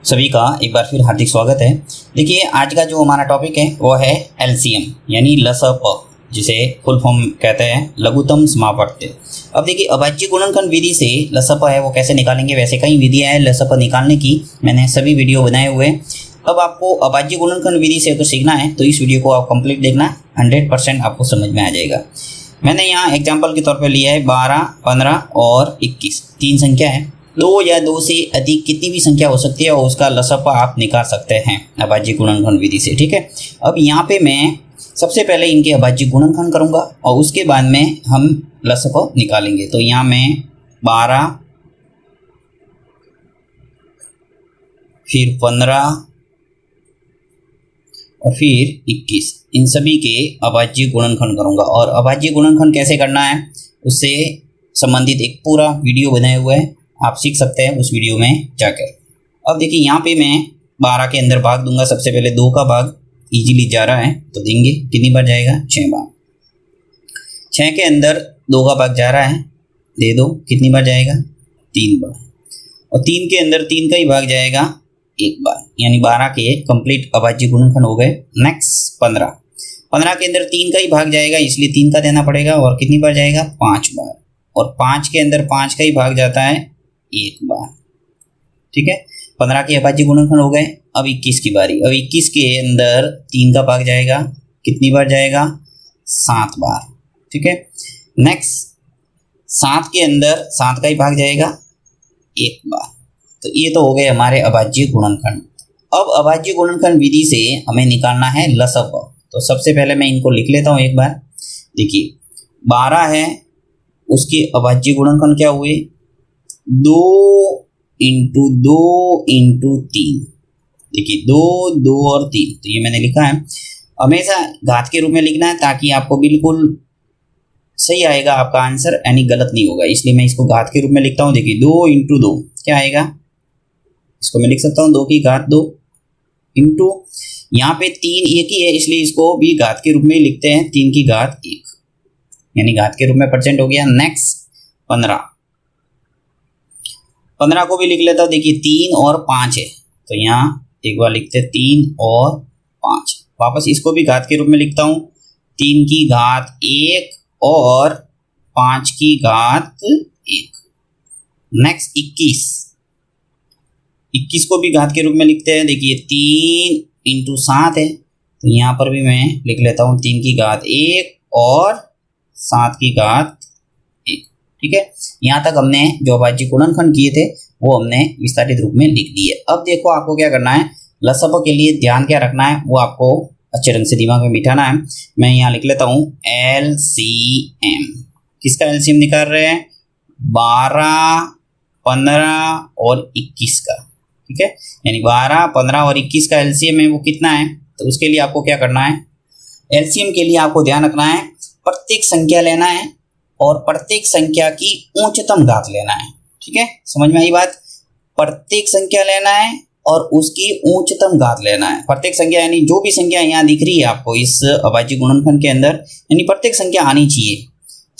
सभी का एक बार फिर हार्दिक स्वागत है। देखिए आज का जो हमारा टॉपिक है वो है एलसीएम यानी लसप, जिसे फुल फॉर्म कहते हैं लघुत्तम समापवर्त्य। अब देखिए अभाज्य गुणनखंड विधि से लसप है वो कैसे निकालेंगे। वैसे कई विधियाँ हैं लसप निकालने की, मैंने सभी वीडियो बनाए हुए हैं। अब आपको अभाज्य गुणनखंड विधि से अगर सीखना है तो इस वीडियो को आप कंप्लीट देखना, 100% आपको समझ में आ जाएगा। मैंने यहाँ एग्जाम्पल के तौर पर लिया है 12, 15 और 21, तीन संख्या है। दो या दो से अधिक कितनी भी संख्या हो सकती है और उसका लसप आप निकाल सकते हैं अभाज्य गुणनखंड विधि से। ठीक है, अब यहाँ पे मैं सबसे पहले इनके अभाज्य गुणनखंड करूँगा और उसके बाद में हम लसप निकालेंगे। तो यहाँ मैं 12, फिर 15 और फिर 21, इन सभी के अभाज्य गुणनखंड करूँगा। और अभाज्य गुणनखंड कैसे करना है उससे संबंधित एक पूरा वीडियो बनाए हुए है, आप सीख सकते हैं उस वीडियो में जाकर। अब देखिए यहाँ पे मैं 12 के अंदर भाग दूंगा। सबसे पहले 2 का भाग इजीली जा रहा है तो देंगे, कितनी बार जाएगा 6 बार। 6 के अंदर 2 का भाग जा रहा है, दे दो, कितनी बार जाएगा 3 बार। और 3 के अंदर 3 का ही भाग जाएगा 1 बार, यानी 12 के कंप्लीट अभाज्य गुणनखंड हो गए। नेक्स्ट 15 के अंदर 3 का ही भाग जाएगा इसलिए 3 का देना पड़ेगा और कितनी बार जाएगा 5 बार। और 5 के अंदर 5 का ही भाग जाता है 1 बार। ठीक है, 15 के अभाज्य गुणनखंड हो गए। अब 21 की बारी। अब 21 के अंदर 3 का भाग जाएगा, कितनी बार जाएगा 7 बार। ठीक है, नेक्स्ट 7 के अंदर 7 का ही भाग जाएगा 1 बार। तो ये तो हो गए हमारे अभाज्य गुणनखंड। अब अभाज्य गुणनखंड विधि से हमें निकालना है लसप। तो सबसे पहले मैं इनको लिख लेता हूँ एक बार। देखिए 12 है, उसके अभाज्य गुणनखंड क्या हुए 2 इंटू 2 इंटू 3। देखिए 2, 2 और 3, तो ये मैंने लिखा है। हमेशा घात के रूप में लिखना है ताकि आपको बिल्कुल सही आएगा आपका आंसर, यानी गलत नहीं होगा, इसलिए मैं इसको घात के रूप में लिखता हूँ। देखिए 2 इंटू 2 क्या आएगा, इसको मैं लिख सकता हूँ 2 की घात 2 इंटू, यहाँ पे 3 एक ही है इसलिए इसको भी घात के रूप में ही लिखते हैं, 3 की घात 1, यानी घात के रूप में परसेंट हो गया। नेक्स्ट 15 को भी लिख लेता हूँ। देखिए 3 और 5 है तो यहाँ एक बार लिखते हैं 3 और 5, वापस इसको भी घात के रूप में लिखता हूँ, 3 की घात 1 और 5 की घात 1। नेक्स्ट 21 को भी घात के रूप में लिखते हैं। देखिए 3 इंटू 7 है तो यहाँ पर भी मैं लिख लेता हूँ 3 की घात 1 और 7 की घात 1। ठीक है, यहाँ तक हमने जो अभाज्य गुणनखंड किए थे वो हमने विस्तारित रूप में लिख दिए। अब देखो आपको क्या करना है, लसप के लिए ध्यान क्या रखना है वो आपको अच्छे रंग से दिमाग में बिठाना है। मैं यहाँ लिख लेता हूँ LCM। किसका LCM निकाल रहे हैं 12, 15 और 21 का। ठीक है, यानी 12, 15 और 21 का LCM है वो कितना है। तो उसके लिए आपको क्या करना है, LCM के लिए आपको ध्यान रखना है प्रत्येक संख्या लेना है और प्रत्येक संख्या की उच्चतम घात लेना है। ठीक है, समझ में आई बात। प्रत्येक संख्या लेना है और उसकी उच्चतम घात लेना है। प्रत्येक संख्या यानी जो भी संख्या यहाँ दिख रही है आपको इस अभाज्य गुणनखंड के अंदर, यानी प्रत्येक संख्या आनी चाहिए।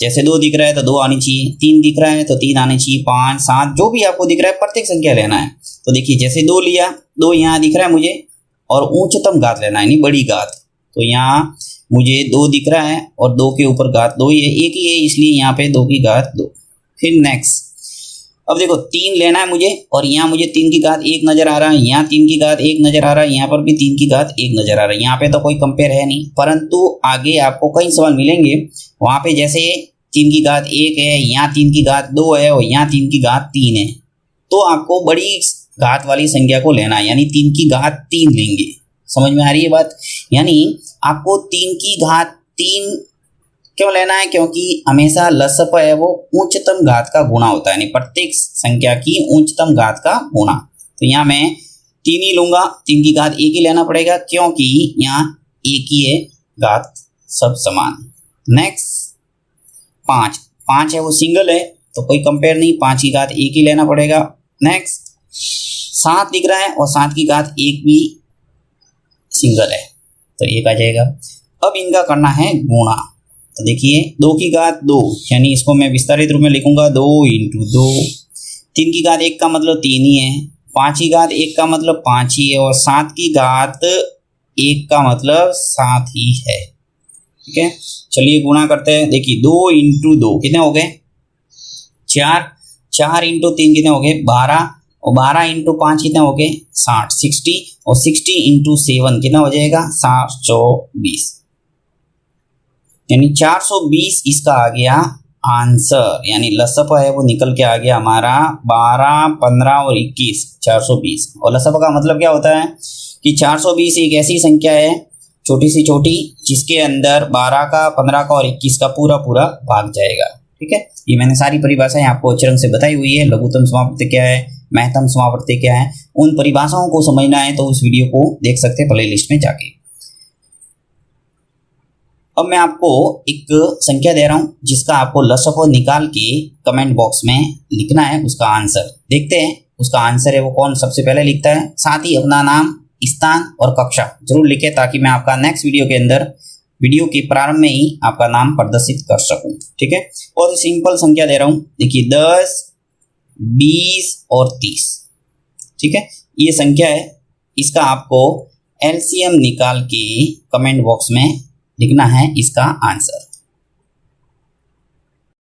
जैसे 2 दिख रहा है तो 2 आनी चाहिए, 3 दिख रहा है तो 3 आनी चाहिए, 5, 7 जो भी आपको दिख रहा है प्रत्येक संख्या लेना है। तो देखिए जैसे 2 लिया, 2 यहाँ दिख रहा है मुझे और उच्चतम घात लेना है यानी बड़ी घात। तो यहाँ मुझे 2 दिख रहा है और 2 के ऊपर घात 2 ही है, एक ही है इसलिए यहाँ पे 2 की घात 2। फिर नेक्स्ट अब देखो 3 लेना है मुझे और यहाँ मुझे 3 की घात 1 नजर आ रहा है, यहाँ 3 की घात 1 नजर आ रहा है, यहाँ पर भी 3 की घात 1 नजर आ रहा है। यहाँ पे तो कोई कंपेयर है नहीं, परंतु आगे आपको कई सवाल मिलेंगे वहाँ पे जैसे 3 की घात 1 है, यहाँ 3 की घात 2 है और यहाँ 3 की घात 3 है, तो आपको बड़ी घात वाली संख्या को लेना है, यानी 3 की घात 3 लेंगे। समझ में आ रही है बात, यानी आपको 3 की घात 3 क्यों लेना है, क्योंकि हमेशा लसप है वो उच्चतम घात का गुणा होता है, यानी प्रत्येक संख्या की उच्चतम घात का गुणा। तो यहाँ मैं 3 ही लूंगा, 3 की घात 1 ही लेना पड़ेगा क्योंकि यहाँ 1 ही है, घात सब समान। नेक्स्ट 5 है वो सिंगल है तो कोई कंपेयर नहीं, 5 की घात 1 ही लेना पड़ेगा। नेक्स्ट 7 दिख रहा है और 7 की घात 1 भी सिंगल है तो 1 आ जाएगा। अब इनका करना है गुणा। तो देखिए 2 की घात 2, यानी इसको मैं विस्तारित रूप में लिखूंगा 2 इंटू 2। 3 की घात 1 का मतलब 3 ही है, 5 की घात 1 का मतलब 5 ही है और 7 की घात 1 का मतलब 7 ही है। ठीक है, चलिए गुणा करते हैं। देखिए 2 इंटू 2 कितने हो गए 4, 4 इंटू 3 कितने हो गए 12 और 12 इंटू 5 कितने हो गए 60, 60 और 60 इंटू 7 कितना हो जाएगा 720, यानी 420 इसका आ गया आंसर। यानी लसप है वो निकल के आ गया हमारा 12, 15 और 21 420। और लसप का मतलब क्या होता है कि 420 एक ऐसी संख्या है छोटी सी छोटी जिसके अंदर 12 का 15 का और 21 का पूरा पूरा भाग जाएगा। ठीक है, ये मैंने सारी परिभाषाएं आपको अच्छे रंग से बताई हुई है। लघुत्तम समावर्ती क्या है, महत्तम समावर्ती क्या है, उन परिभाषाओं को समझना है तो उस वीडियो को देख सकते हैं प्ले लिस्ट में जाके। अब मैं आपको एक संख्या दे रहा हूं जिसका आपको लसफ निकाल के कमेंट बॉक्स में लिखना है उसका आंसर। देखते हैं उसका आंसर है वो कौन सबसे पहले लिखता है। साथ ही अपना नाम, स्थान और कक्षा जरूर लिखे ताकि मैं आपका नेक्स्ट वीडियो के अंदर वीडियो के प्रारंभ में ही आपका नाम प्रदर्शित कर सकूं। ठीक है, और सिंपल संख्या दे रहा हूं। देखिए 10, 20 और 30। ठीक है, ये संख्या है, इसका आपको एलसीएम निकाल के कमेंट बॉक्स में लिखना है इसका आंसर।